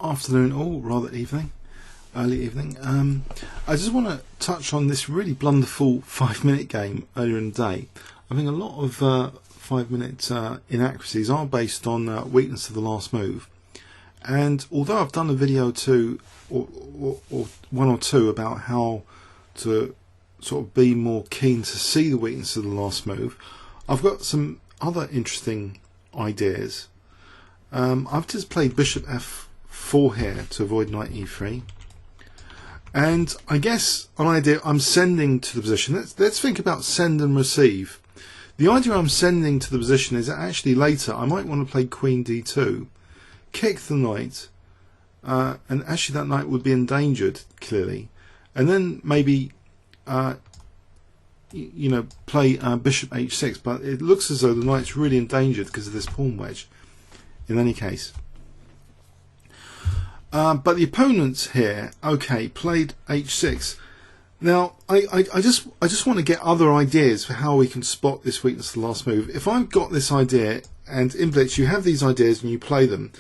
afternoon, or rather evening, early evening. I just want to touch on this really blunderful 5-minute game earlier in the day. I think a lot of 5-minute inaccuracies are based on weakness of the last move. And although I've done a video or one or two about how to sort of be more keen to see the weakness of the last move, I've got some other interesting ideas. I've just played bishop f4 here to avoid knight e3, and I guess an idea I'm sending to the position. Let's think about send and receive. The idea I'm sending to the position is that actually later I might want to play queen d2, kick the knight, and actually that knight would be endangered clearly, and then maybe play bishop h6, but it looks as though the knight's really endangered because of this pawn wedge in any case. But the opponents here, okay, played h6. Now I just want to get other ideas for how we can spot this weakness of the last move. If I've got this idea, and in blitz you have these ideas and you play them,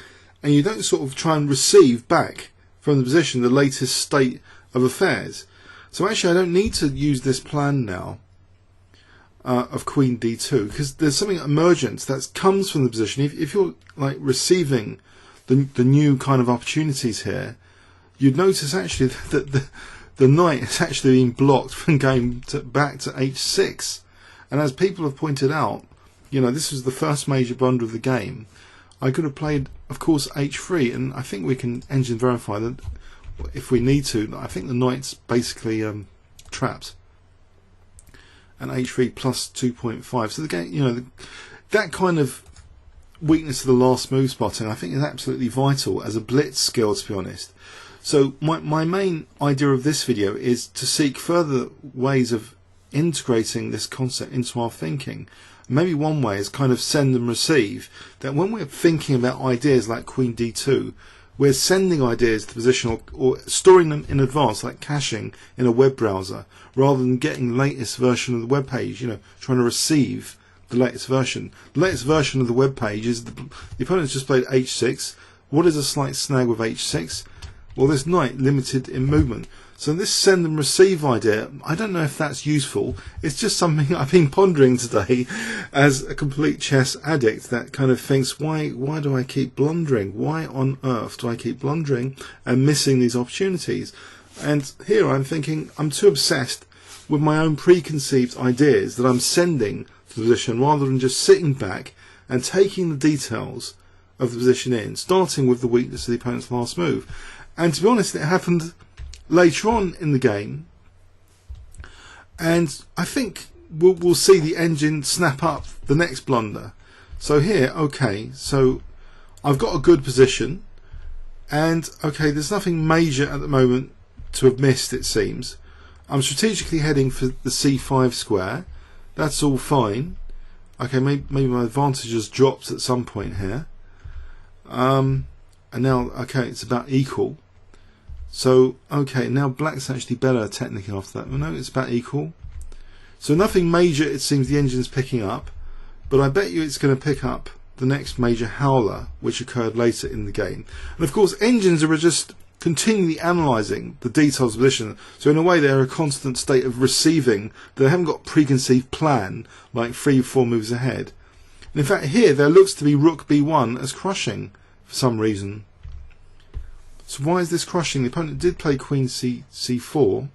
and you don't sort of try and receive back from the position the latest state of affairs. So actually I don't need to use this plan now of queen d2, because there's something emergent that comes from the position. If you're like receiving the new kind of opportunities here, you'd notice actually that the knight is actually being blocked from going back to h6. And as people have pointed out, this was the first major blunder of the game. I could have played, of course, h3, and I think we can engine verify that if we need to. I think the knight's basically trapped. And h3 plus 2.5. So the game, that kind of weakness of the last move spotting, I think is absolutely vital as a blitz skill, to be honest. So my main idea of this video is to seek further ways of integrating this concept into our thinking. Maybe one way is kind of send and receive, that when we're thinking about ideas like queen d2, we're sending ideas to the position or storing them in advance, like caching in a web browser, rather than getting the latest version of the web page, trying to receive the latest version. The latest version of the web page is the opponent's just played h6. What is a slight snag with h6? Well, this knight limited in movement. So this send and receive idea, I don't know if that's useful. It's just something I've been pondering today as a complete chess addict that kind of thinks, why do I keep blundering? Why on earth do I keep blundering and missing these opportunities? And here I'm thinking I'm too obsessed with my own preconceived ideas that I'm sending to the position, rather than just sitting back and taking the details of the position in, starting with the weakness of the opponent's last move. And to be honest, it happened later on in the game, and I think we'll see the engine snap up the next blunder. So here, okay, so I've got a good position, and okay, there's nothing major at the moment to have missed, it seems. I'm strategically heading for the c5 square. That's all fine. Okay, maybe my advantage has dropped at some point here, and now okay, it's about equal. So, okay, now black's actually better technically after that. Well, no, it's about equal. So nothing major, it seems the engine's picking up, but I bet you it's going to pick up the next major howler, which occurred later in the game. And of course, engines are just continually analysing the details of the position. So in a way, they're a constant state of receiving. They haven't got a preconceived plan, like 3-4 moves ahead. And in fact, here, there looks to be rook b1 as crushing for some reason. So why is this crushing? The opponent did play queen c4.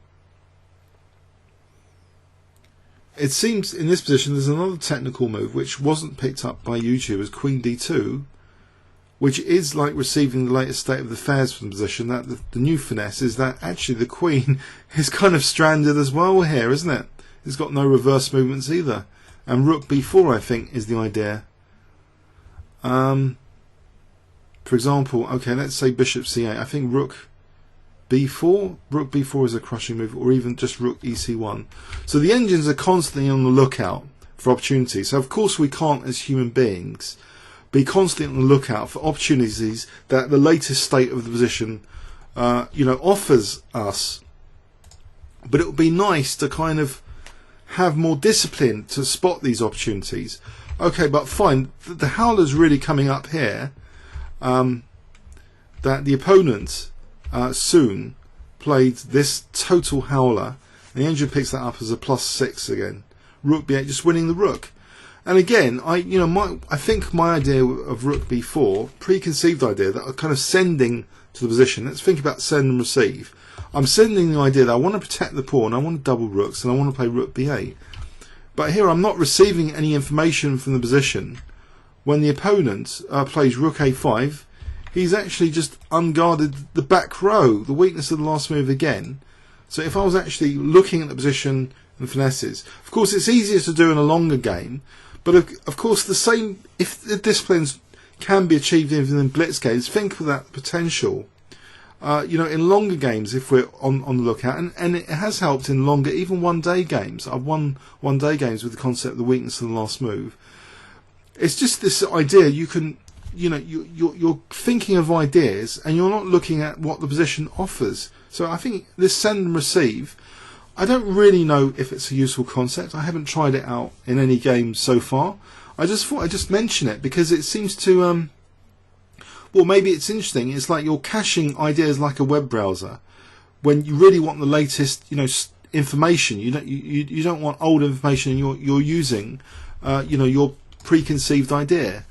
It seems in this position there's another technical move which wasn't picked up by YouTube as queen d2, which is like receiving the latest state of affairs from the position. That the new finesse is that actually the queen is kind of stranded as well here, isn't it? It's got no reverse movements either. And rook b4, I think, is the idea. For example, okay, let's say bishop c8. I think rook b4. Rook b4 is a crushing move, or even just rook ec1. So the engines are constantly on the lookout for opportunities. So of course we can't, as human beings, be constantly on the lookout for opportunities that the latest state of the position, offers us. But it would be nice to kind of have more discipline to spot these opportunities. Okay, but fine. The howler's really coming up here. that the opponent soon played this total howler, and the engine picks that up as a +6 again. Rook b8, just winning the rook. And again, I think my idea of rook b4, preconceived idea that I'm kind of sending to the position. Let's think about send and receive. I'm sending the idea that I want to protect the pawn, I want to double rooks, and I want to play rook b8. But here I'm not receiving any information from the position. When the opponent plays rook a5, he's actually just unguarded the back row, the weakness of the last move again. So if I was actually looking at the position and finesses, of course it's easier to do in a longer game, but of course the same, if the disciplines can be achieved even in blitz games, think of that potential. In longer games, if we're on the lookout, and it has helped in longer, even one-day games. I've won one-day games with the concept of the weakness of the last move. It's just this idea you're thinking of ideas and you're not looking at what the position offers. So I think this send and receive, I don't really know if it's a useful concept. I haven't tried it out in any games so far. I just thought I'd just mention it because it seems to well, maybe it's interesting. It's like you're caching ideas like a web browser when you really want the latest information. You don't want old information, and you're using your preconceived idea.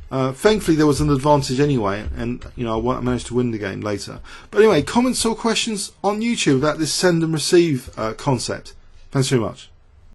Thankfully there was an advantage anyway, and I managed to win the game later. But anyway, comments or questions on YouTube about this send and receive concept. Thanks very much.